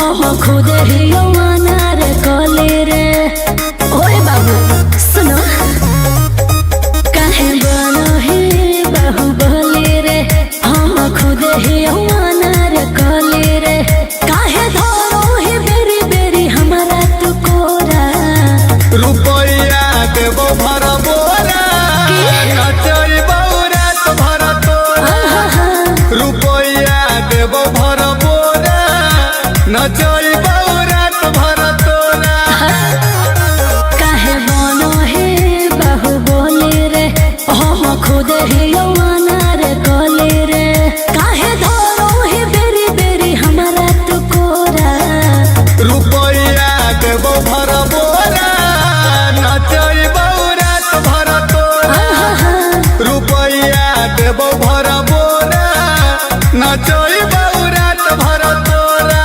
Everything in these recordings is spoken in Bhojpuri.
हम खुद ही अनार कले रे। ओए बाबू सुनो काहे बनो हे बाहुबली रे। हम खुद ही अनार कले रे। काहे धरो हे बेरी बेरी हमारा तू कोरा। रुपया देबो भर बोरा नचई बौरात भर तोरा। रुपया देबो भर बोरा नचई बौरात भर तोरा। काहे बनो हे बाहुबली रे। हम खुद ही अनार कले रे। काहे धरो हे बेरी बेरी हमारा तू कोरा। रुपया देबो भर बोरा नचई बौरात भर तोरा। रुपया देबो भर बोरा नचई बौरात भर तोरा।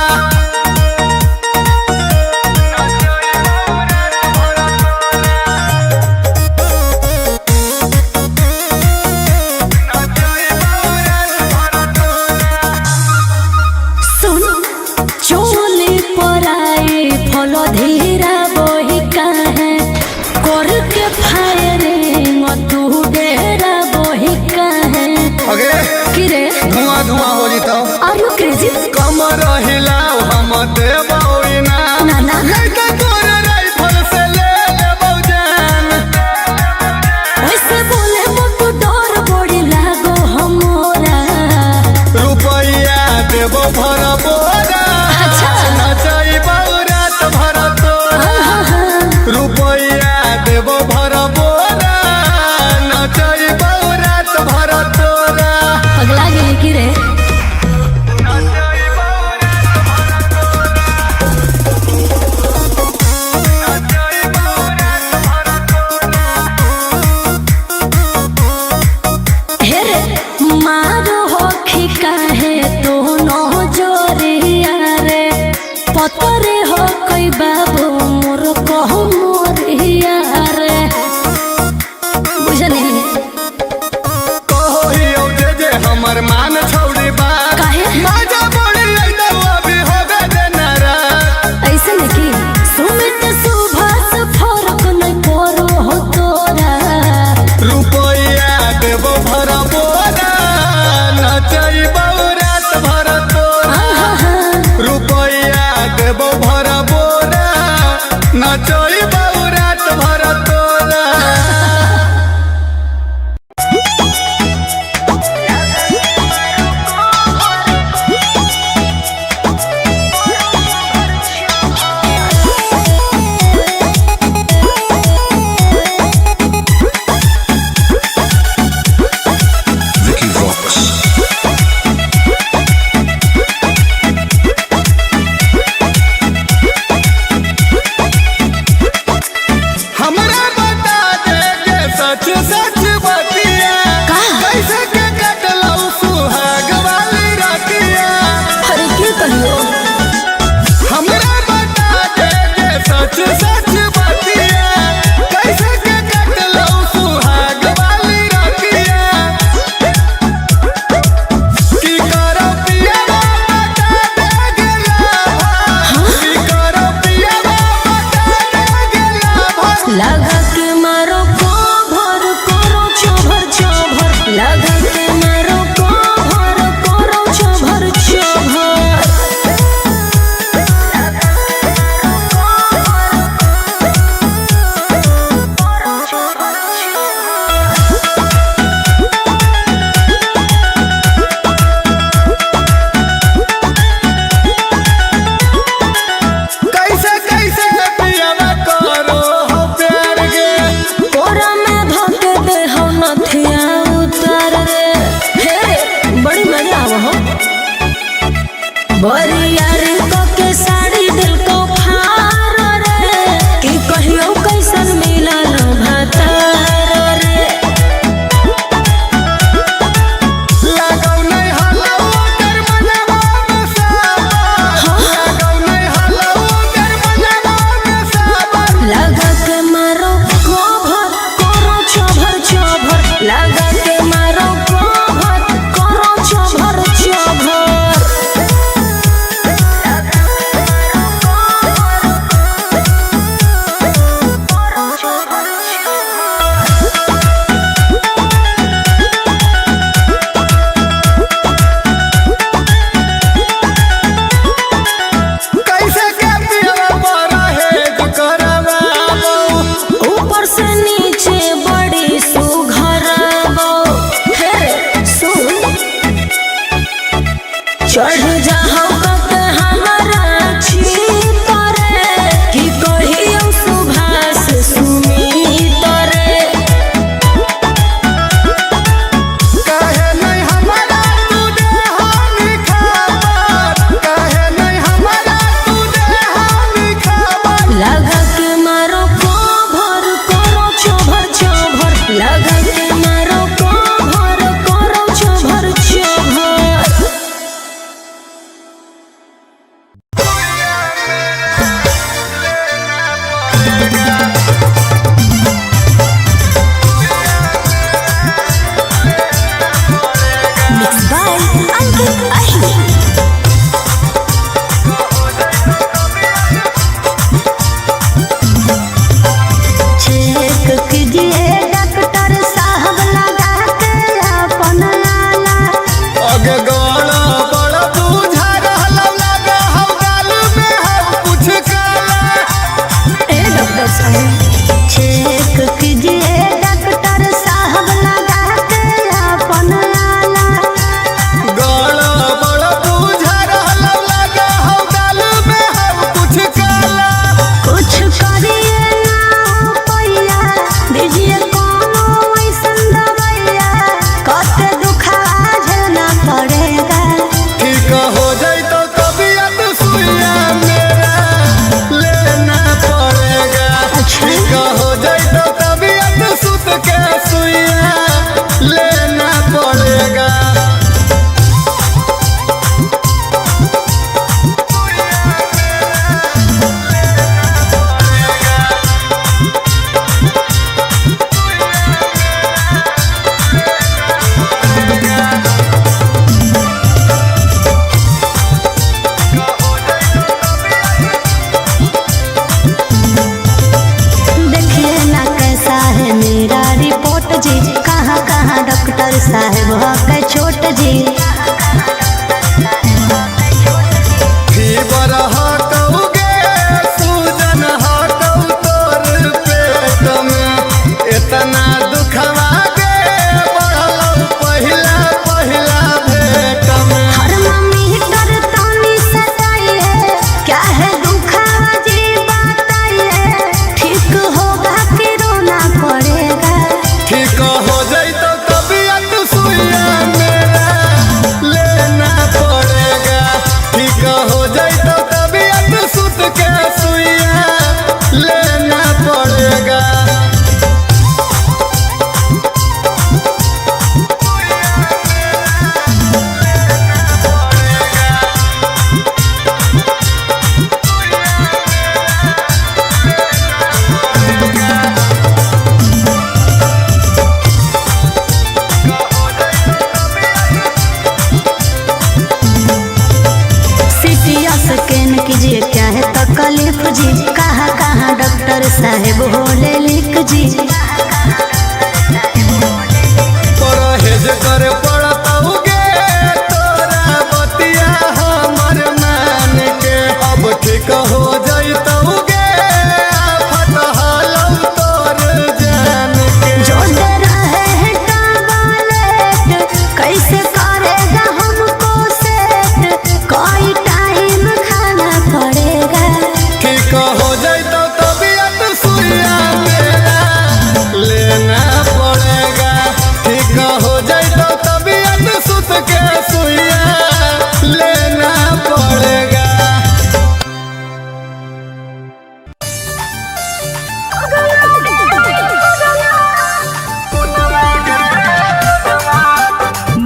सुन चोली पराई फल धीरा बही काहे करके फायरिंग तू डेरा बही काहे। अगे कि रे धुआं धुआं हो जितो आर यू क्रेजी। कमर हिलाओ हम देबो इनाम। ना ना लड़का तोर राइफल से ले लेबो जान। वैसे बोले मुझको डर बड़ी लागो हमरा। रुपया देबो भर बोरा अच्छा। नचई बौरात भर तोरा। रुपया देबो भर बोरा नचई बौरात भर तोरा। पगला गई कि रे। नचई बौरात भर तोरा। नचई बौरात भर तोरा। हे रे मारो हो काहे तो नो जोरिया रे। पतरे हो कोई बाबू मोर कहो मोरिया रे। बुझली कहो जे हमर मान छौड़ी चढ़ जाओ कत हमारा तोरे कि कहियो सुभाष सुनी तोरे काहे नहीं हमारा तू देहानी खबर, काहे नहीं हमारा तू देहानी खबर। लगा के मारो कोभर करो चोभर चोभर लगा के मारो कोभर करो चोभर चोभर Mixed by Ankit Ahli check कीजिए डॉक्टर साहब लगा के अपन आला अगे गड़ा बड़ा बुझा रहला लगे हम गाल में हम कुछ काला। ए डॉक्टर साहब चेक कीजिए डॉक्टर साहब लगा के अपन आला गड़ा बड़ा बुझा रहला लगे हम गाल में हम कुछ काला। कुछ करिए ना पैया दीजिए कोनो ऐसन दवाइया कते दुखा झेलना पड़ेगा ठीक हो जाए तो तबीयत सुइया मेरा लेना पड़ेगा। ठीक हो जाए तो तबीयत सुत के सुइया लेना पड़ेगा। देखिए ना कैसा है मेरा रिपोर्ट जी कहाँ कहाँ डॉक्टर साहब हो के छोट जी फीवर हटौगे सूजन हटौ तोर पेट में इतना दुखवा गे बढ़ल पहिला पहिला भेट में। थर्मामीटर तानी सताइए क्या है दुखा जी बताइए ठीक होगा कि रोना पड़ेगा ठीक हो जाए तो तबीयत सुइया मेरा लेना पड़ेगा। ठीक हो जाए तो तबीयत सुत के सुइया लेना पड़ेगा। सीटिया स्कैन कीजिए क्या है तकलीफ जी कहाँ कहाँ डॉक्टर साहब होले लिख जी परहेज करे पड़तौगे तोरा बतिया हमर मान के अब ठीक हो जाइतौगे आफत हालौ तोर जान के। जो दे रहे हैं टैबलेट कैसे करेगा हमको सेट कोई टाइम खाना पड़ेगा ठीक हो जाए तो तबीयत सुइया मेरा लेना पड़ेगा। ठीक हो जाए तो तबीयत सुत के सुइया लेना पड़ेगा।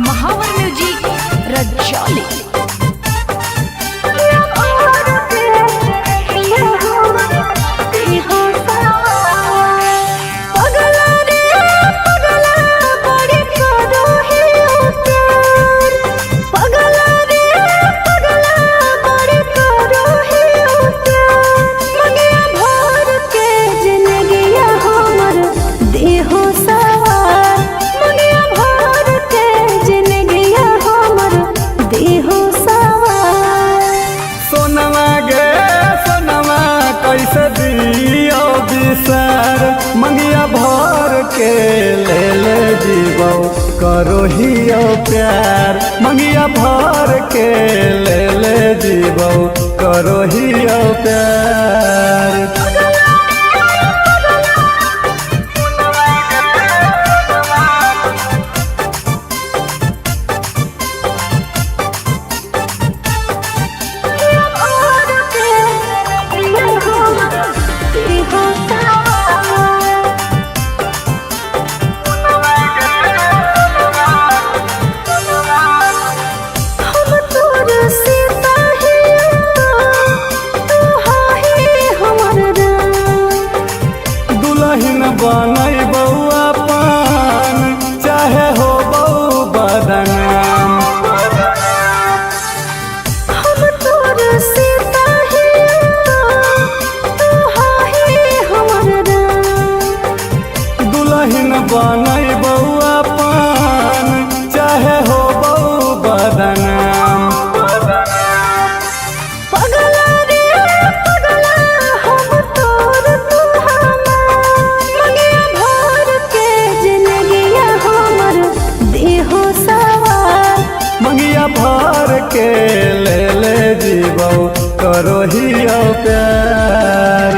महावर म्यूजिक रजौली देहो सवार मनिया भर के जिंदगिया हमर देहो सवार सोनवा गे सोनवा कैसे दियो बिसर मंगिया भर के ले जीवो करो हियो प्यार मंगिया भर के करो ही प्यार। बनई बउआ पान चाहे हो बऊ बदनाम, हम तोर सीता ही तू हाही हमर राम। दुल्हन बनई बउआ पान चाहे हो बऊ बदनाम। भर के ले जीवो करो ही प्यार।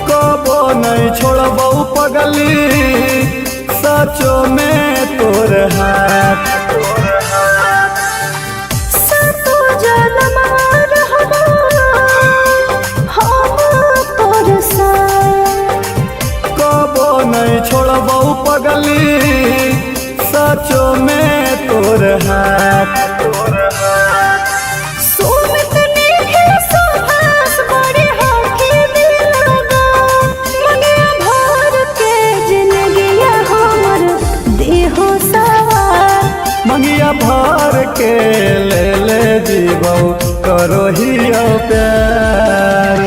कबो नहीं छोड़बो पगली सचो में तोर हाथ। सतो जन्म रहबो हम तोर साथ। कबो नहीं छोड़बो पगली सचो में तोर हाथ। मंगिया भर के ले जीवो करो ही प्यार।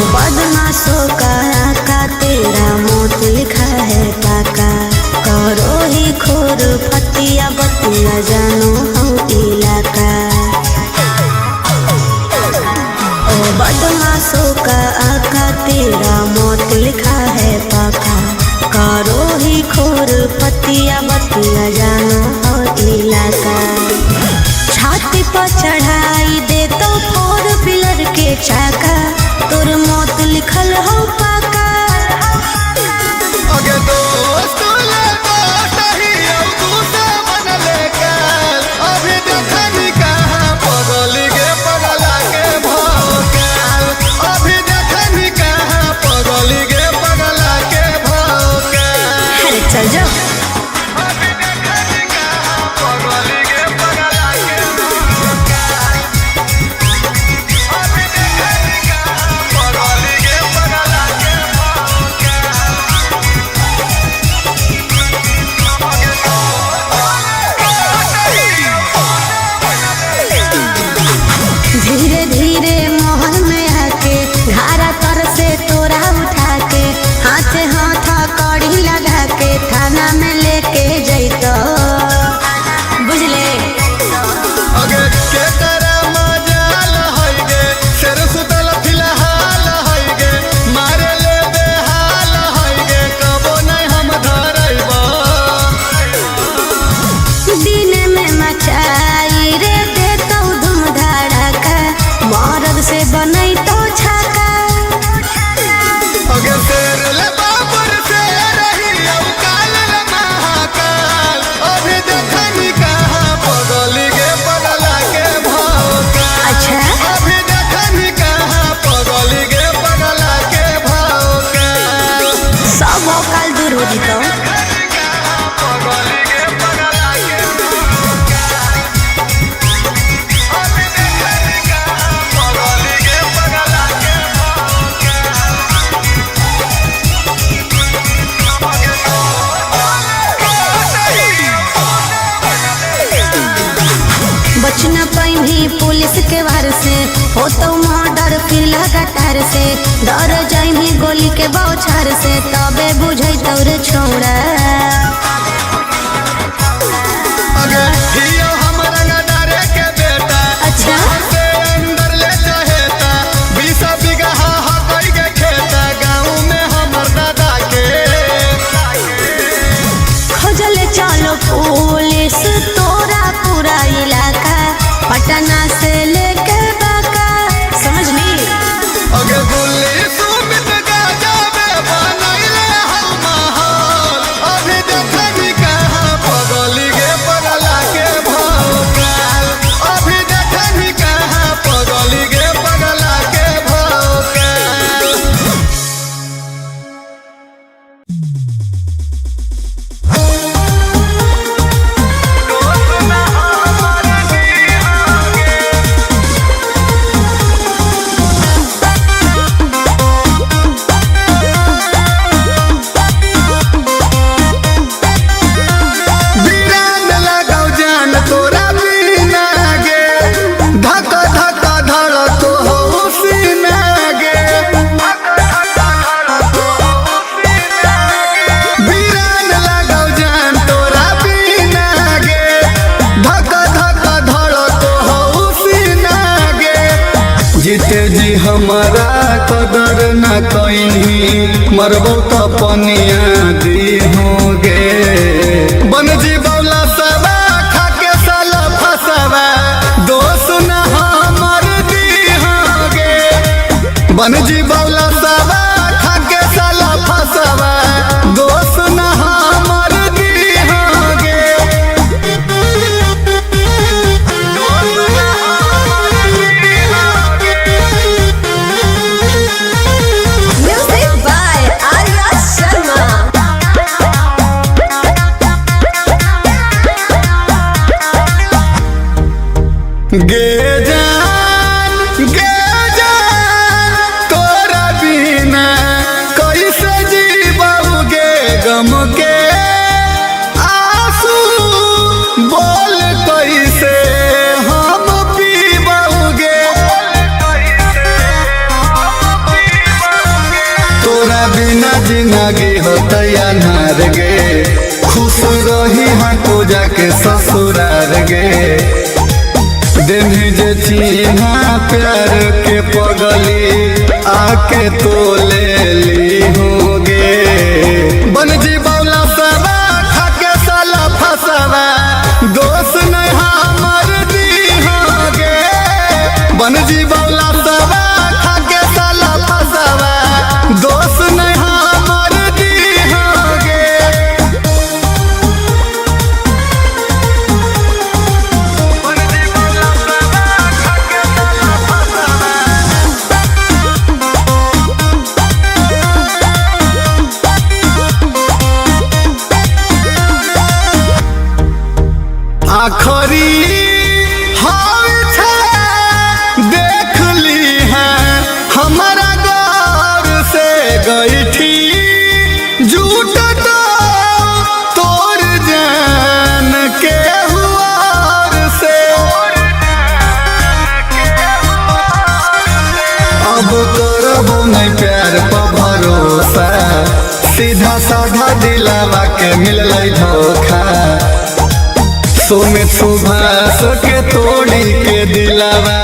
बदमाशों का आका तेरा मौत लिखा है पाका। करो ही खोर फतिया बतिया जानो हम इलाका। ओ बदमाशों का आका तेरा मौत लिखा है पाका। करो ही खोर फतिया बतिया जानो हम इलाका। छाती पर चढ़ाई दे तो 4 व्हीलर के चाका। तोर मौत लिखल हो पाका। अगे दोस्त ले दोस्त ही दुश्मन लेकर अभी देखनी कहाँ पगली के पगला के भौकाल। अभी देखनी कहाँ पगली के पगला के भौकाल। अरे चल जाओ। अभी देखनी कहाँ पगली के पगला के भौकाल। अभी देखनी कहाँ पगली के पगला के धीरे धीरे मोहन में आके घारा तर से तोरा उठा के हाथ हाथ कड़ी लगा के थाना में लेके जैतो। बुझले अगे के तेरा मजाल होई गे शेर सुतल फिलहाल होई गे मारे ले बेहाल होई गे कबो नहीं हम धरैबो। दिन में मचाई रे देतो धूम धड़ाका। मरद से बनैतो छाका। भतार से डर जाइमी गोली के बौछार से तबे बुझै तोरे छोड़ा अच्छा अंदर ले चाहेता 20 बीघा हकई के खेता गाँव में हमर दादा के खोजले चलो पुलिस तोरा पूरा इलाका पटना से लेके बाका समझली अगे पुलिस सुमित गाजाबे बनैले हम माहौल अभी देखनी कहाँ पगली गे पगला के भौकाल अभी देखनी कहाँ पगली गे पगला के भौकाल जीते जी हमारा कदर न कहीं मरबो तो पनिया दी होगे बन जी बौला सबा खाके साला फसवा दोस्त न हमर दी होगे बन जी बौला सबा खाके साला फसवा दोस्त न हमर दी होगे म्यूजिक बाय आर्या शर्मा गे जान तोरा बिना कैसे जीबोगे गम के आंसू बोल कैसे हम पीबोगे तोरा बिना जिंदगी होता अनार गे खुश रही हाँ तो जाके ससुरार गे देनी जे चिन्हा प्यार के पगली आके तो ले ली होगे बन जी बौला सबा खाके साला फसवा दोस्त नहीं हमर दी होगे बन जी बौला सबा खाके साला फसवा दोस्त नहीं हमर दी होगे आखरी हाल छे देख ली है हमारा गौर से गई थी झूठ तो तोर जान के हुआ से अब करबो नहीं प्यार पर भरोसा सीधा साधा दिलावा के मिल धोखा सोमित सुभाष के तोड़ी के दिलावा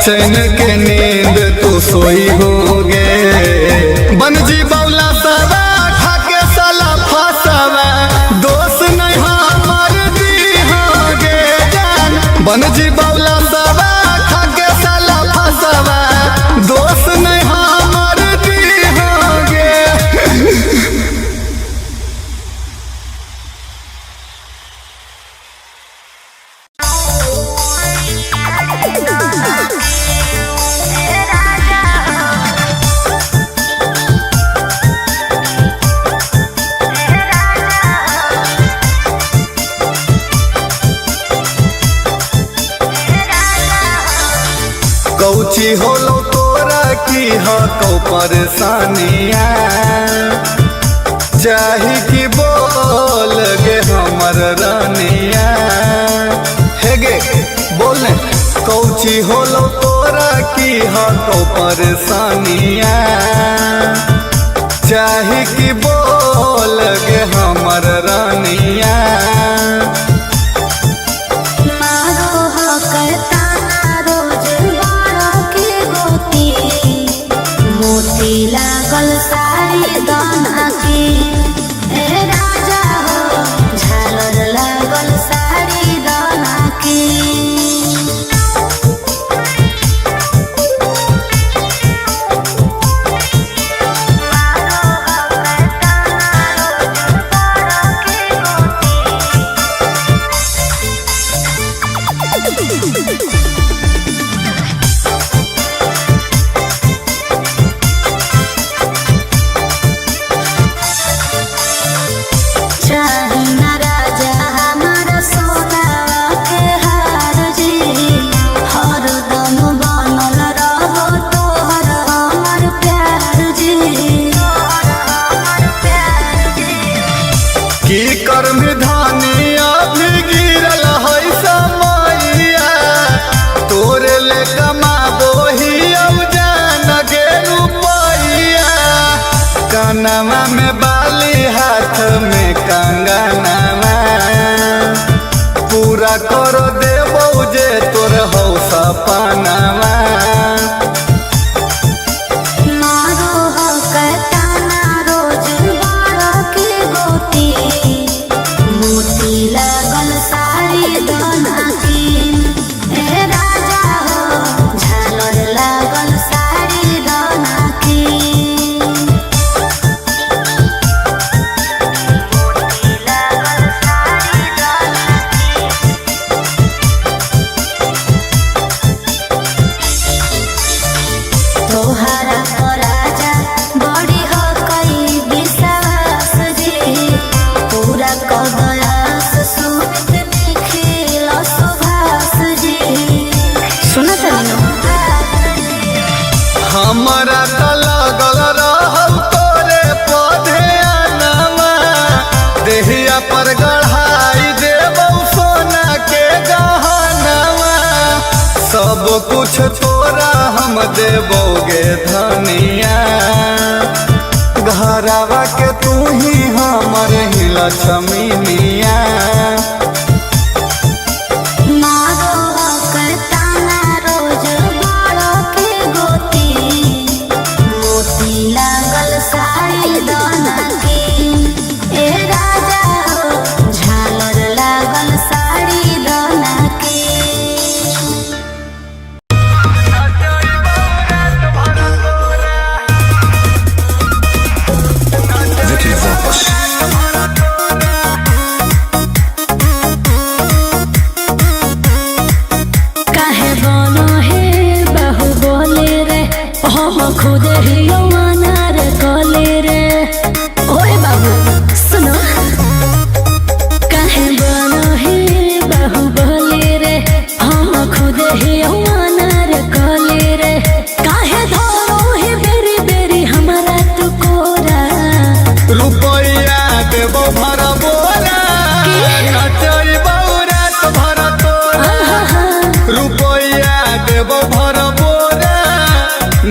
चैन के नींद तू सोई होगे बन जी बौला सबा खाके साला फसवा दोस्त नहीं हमर दी होगे जान बन जी बौला सबा खाके साला फसवा दोस्त नहीं हमर दी होगे कौची होलो तोरा की हको परेशानिया चाही की बोल गे हमर रानिया हे गे बोल ने कौची होलो तोरा की हो तो परेशानिया चाहे कि बोल गे हमर रानिया मारो हो कहता रोज बाड़ा के गोती मोती लागल साड़ी दाना की ए राजा हो झालर लागल साड़ी दाना की कानवा में बाली हाथ में कंगनवा पूरा कर देबो जे तोर हो सपनवा मारो हो कहता रोज बाड़ा के गोती मोती लागल साड़ी दाना की ए राजा हो झालर लागल साड़ी दाना की तोहरा राजा बड़ी हो कई विश्वास जी पूरा कगयास सुमित निखिल सुभाष जी सुना हमरा त लगल रहल तोरे पौधे अनवा देहिया पर गढ़ाई देबौ सोना के गहनवा सब कुछ तोरा हम देबोगे धनिया घरवा के तू ही हमर ही लक्ष्मीनिया मारो हो कहता रोज बाड़ा के गोती मोती लागल साड़ी दाना की ए राजा हो झालर लागल साड़ी दाना की काहे बनो हे बहु बोले रे हम खुद ही यौवाना रे कले रे ओए बाबू सुनो काहे बनो हे बहु बोले रे हम खुद ही यौवाना रे कले रे काहे धरो हे बेरी बेरी हमारा तू कोरा रुपया देबो भर बोरा नचई बौरात भर तोरा रुपया देबो भर बोरा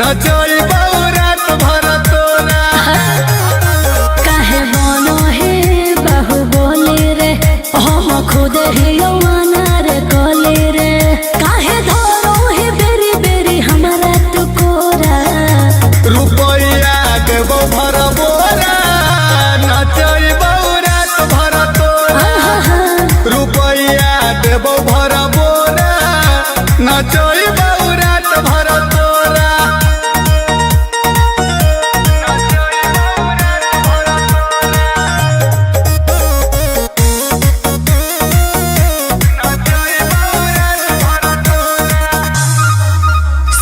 नचई बौरात भर तोरा काहे बनो हे बहु बोले रे हम खुद ही यौवाना रे कले रे काहे धरो हे बेरी बेरी हमारा तू कोरा रुपया देबो भर बोरा नचई बौरात भर तोरा रुपया देबो भर बोरा नचई बौरात भर तोरा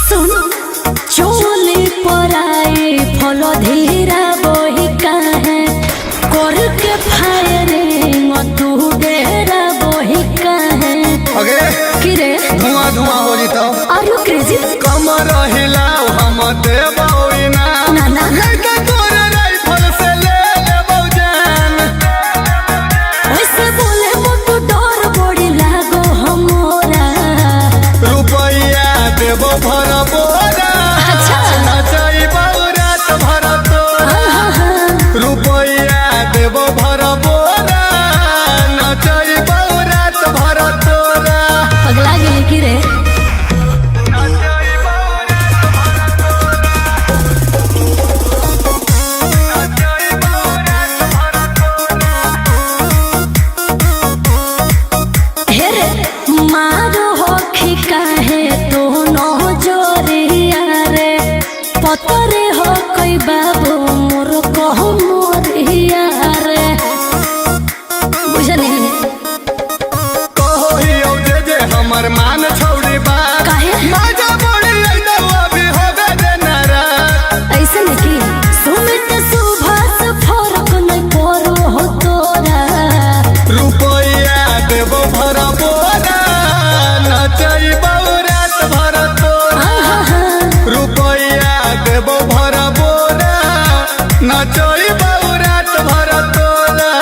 सुन चोली पराई फल धीरा बोही काहे कर के फायरिंग तू डेरा बोही काहे अगे कि रे धुआं धुआं हो जितो आर यू क्रेजी कमर हिलाओ हम देबो इना ना ना लड़का तोरे राइफल से ले लेबो जान वैसे बोले मो तो डर बड़ी लागो हमरा रुपया पतरे हो कोई बाबू मोर कह मोरिया रे बुझनी कहो ही जे हमर मान छोड़ी बा काहे माजा बड़ी एकदम अभी होबे दे नाराज ऐसे नहीं सुमित सुभाष फरक नहीं परो हो तोरा रुपया देबो भर बोरा नचई रात भर तोरा रुपया देबो भर बोरा नचई रात भर तोरा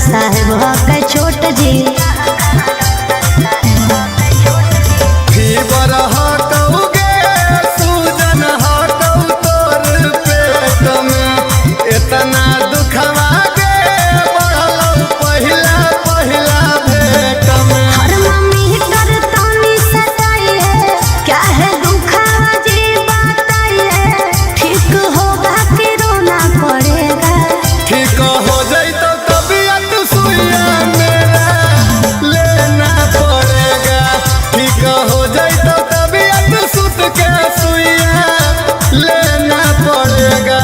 साहेब के छोट जी फीवर हटौगे सूजन हटौ तोर पेट में इतना दुखवा गे बढ़ल पहिला पहिला भेट में हर मम्मी कर तानी सताइए क्या है दुखवा जी बताइए ठीक होगा कि रोना पड़ेगा ठीक हो जाइतो तबीयत सुइया मेरा लेना पड़ेगा ठीक हो जाइतो तबीयत सुत के सुइया लेना पड़ेगा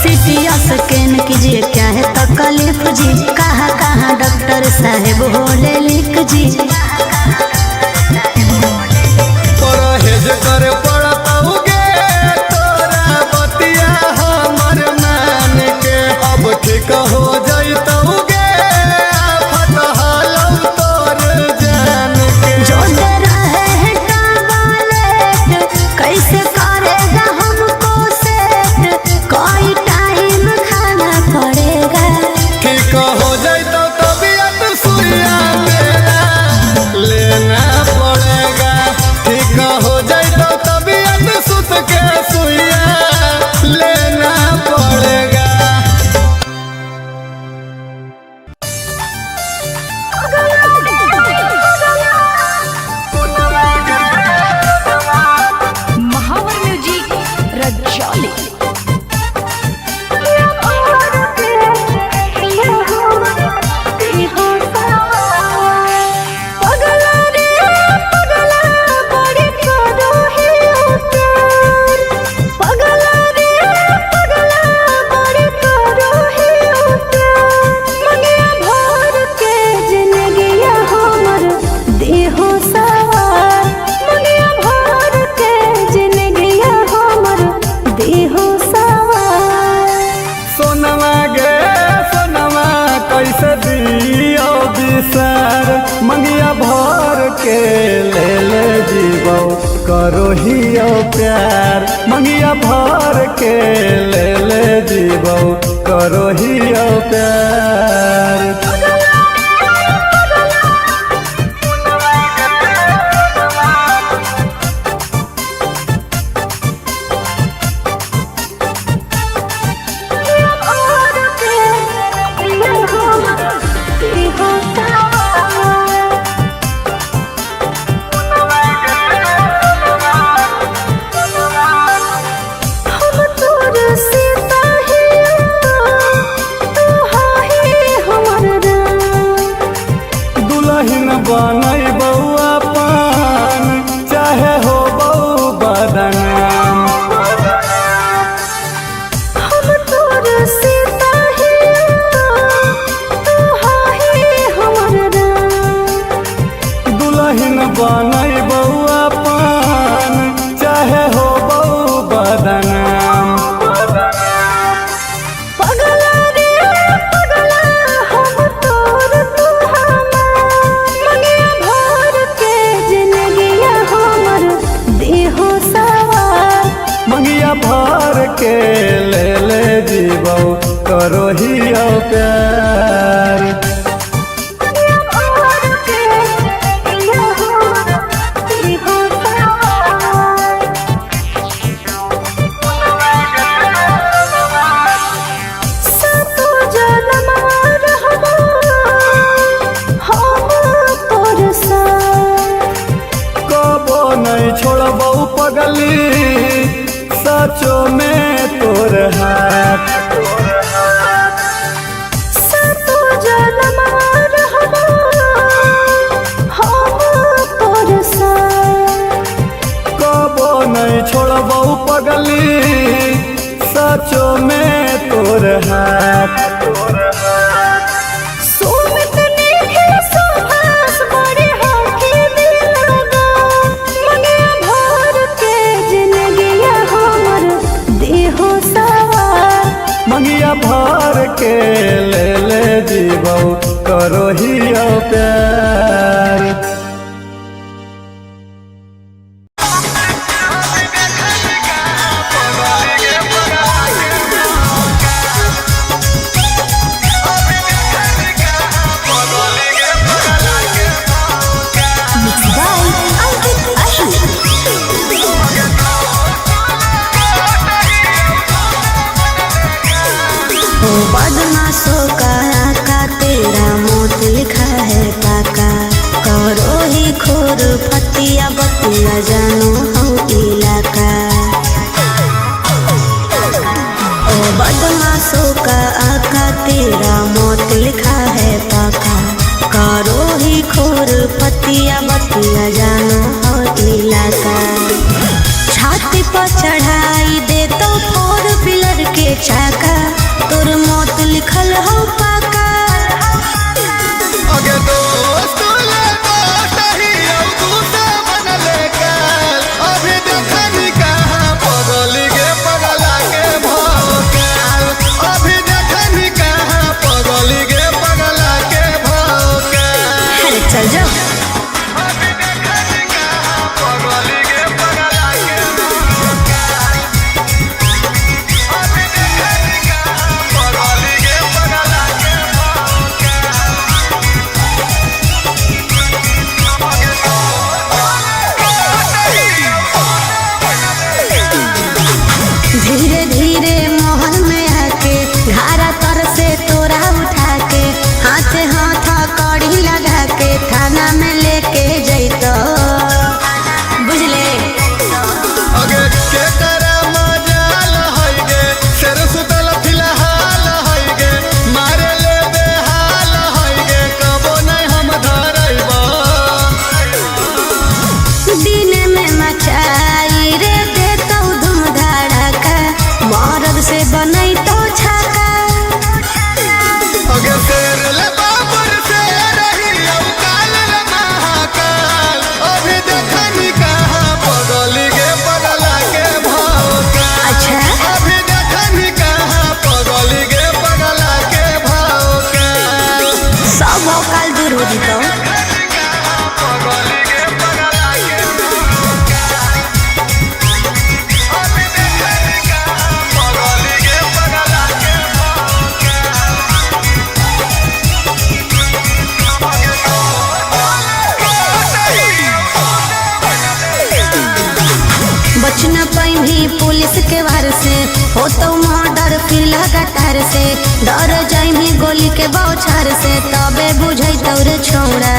सीटिया स्कैन कीजिए क्या है तकलीफ जी कहाँ कहाँ डॉक्टर साहेब होले लिख जी परहेज कर पड़तौगे तोरा बतिया हमर मान के अब ठीक हो जाइतौगे आफत हालौ तोर जान के जो दे रहे हैं टॉयलेट कैसे करेगा हमको सेट कोई टाइम खाना पड़ेगा ठीक हो जाइतो तबीयत सुइया मेरा लेना पड़ेगा ठीक हो जाइतो तबीयत सुत के सुइया लेना पड़ेगा महावर म्यूजिक रजौली सोनवा गे सोनवा कैसे दियो बिसर मंगिया भर के ले जीवो करो हियो प्यार मंगिया भर के ले जीवो करो हियो प्यार दुल्हन बनई बउआ पान चाहे हो बऊ बदनाम दुल्हन बनई बउआ पान चाहे हो बऊ बदनाम मंगिया भर के ले जीवो करो हियो प्यार कबो नहीं छोड़बौ पगली सचो में तोर हाथ कबो नहीं छोड़बौ पगली सचो में तोर हाथ भर के ले ले जीवो करो ही प्यार। बदमाशों का आका तेरा मौत लिखा है पाका, करो ही खोर फतिया बतिया जानो हो इलाका। ओ बदमाशों का आका तेरा मौत लिखा है पाका, करो ही खोर फतिया बतिया जानो हो इलाका। छाती पर चढ़ाई दे तो फोर व्हीलर के चाका, तोर मौत लिखल हो पाका। अगे दोस्त ले दोस्त ही दूसरा बनले काल, अभी देखनी कहाँ पगली गे पगला के भौकाल, अभी देखनी कहाँ पगली गे पगला के भौकाल। अरे चल जाओ। धीरे धीरे मोहन में आके घारा तर से तोरा उठा के, हाथ हाथ कड़ी लगा के थाना में लेके जैतो, बुझले। अगे के करा मजाल है गे, शेर सुतल फिलहाल है गे, मारे ले बेहाल है गे, कबो नहीं हम धरैबा। दिन में मचाई रे देतो धूम धड़ाका, मरद से बनई तो छाका। अगे शेर ले बाबर से रही काल ले महाकाल, अभी देखनी कहाँ पगली गे पगला के भौकाल। अच्छा अभी देखनी कहाँ पगली गे पगला के भौकाल। सब भौकाल दूर हो जीतो। बचना पैनी पुलिस के वार से, हो तो मर्डर फिर लगातार से, डर जाइनी गोली के बौछार से, तबे बुझै तोरे छोड़ा।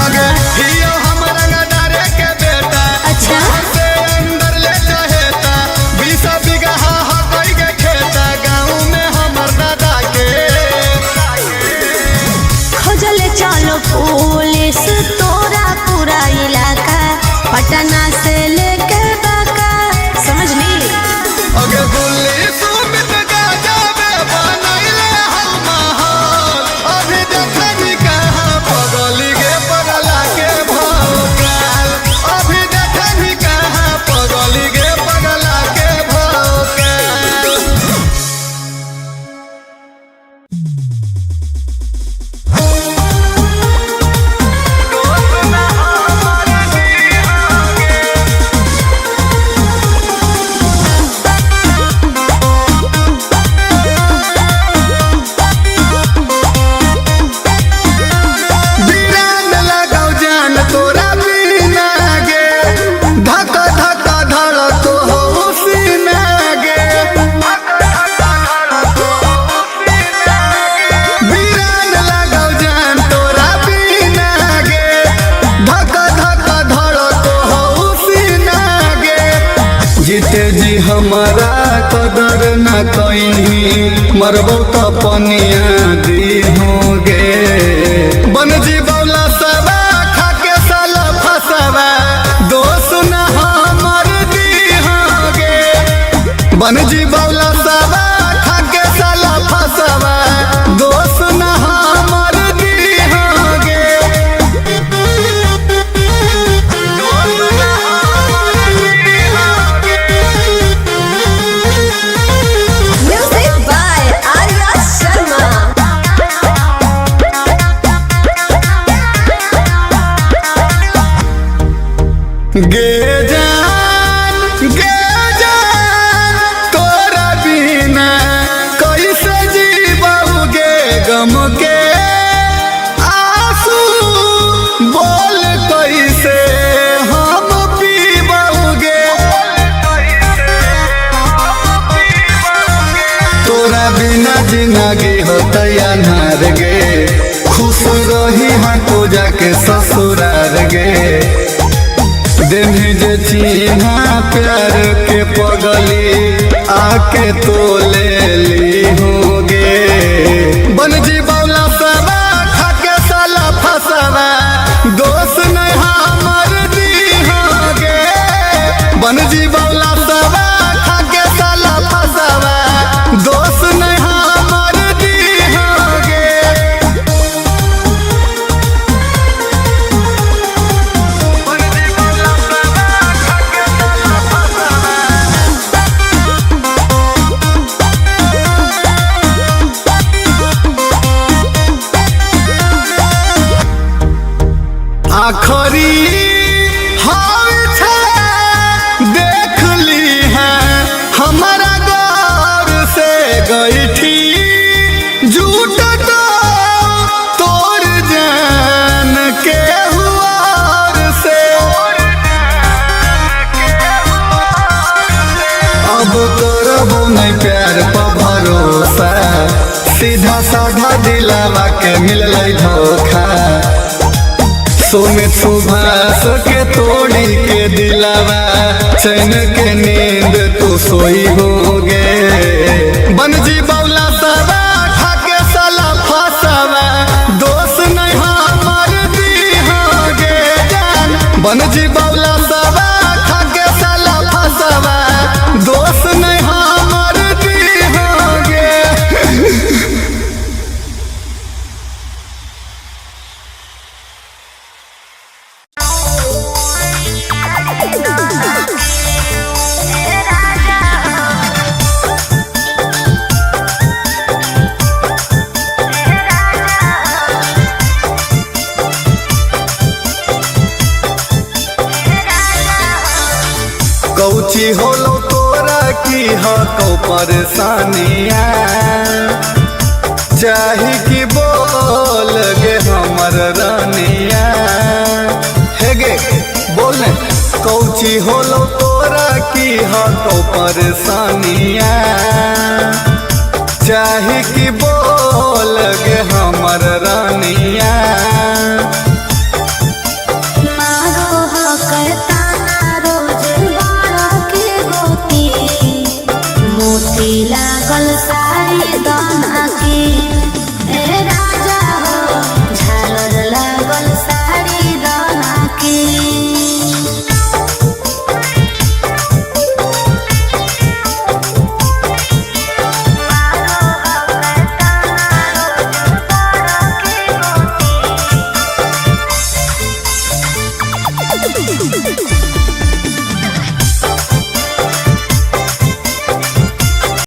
अगे हियो हम रंगदारे के बेटा, अच्छा से अंदर ले चहेता, 20 बीघा हकई के खेता, गाँव में हमर दादा के। खोजले चलो पुलिस तोरा पूरा इलाका, पटना से लेके बाका, समझ ली। अगे गुल्ली सुमित गाजा में बनैले हम माहौल, अभी देखनी कहाँ पगली गे पगला के भौकाल, अभी देखनी कहाँ पगली गे पगला के भौकाल। हमारा कदर न कहीं मरबो तो पनिया दी होगे बन जी बौला सबा खाके साला फसवा दोस्त न हमर दी होगे बन जी बौला सबा खाके साला फसवा दोस्त न हमर दी होगे जिंदगी होता अनार गे, खुश रही हाँ तो जाके ससुरार गे। दिन जे चिन्हा प्यार के पगली आके तो ले ली होगे। बन जी बौला सवा खाके साला फसवा, दोस्त नहीं हमर दी होगे। बन जी बौला सवा खाके साला फसवा, दोस्त नहीं हमर दी होगे। आखरी देख ली है हमारा गौर से गई थी झूठ तो तोड़ जान के हुआर से। अब करबो नहीं प्यार पर भरोसा, सीधा साधा दिलावा के मिल धोखा। सुमित सुभाष के तोड़ी के दिलावा, चैन के नींद तू सोई होगे। बन जी बौला सवा खाके साला फसवा, दोस्त नहीं हमर दी होगे जान। बन जी बौला सवा खाके साला फसवा, दोस्त नहीं हमर दी होगे। कौची होलो तोरा की हको परेशानिया, चाही कि बोल गे हमर रानिया। हे गे बोल ने, कौची होलो तोरा की हको परेशानिया, चाही कि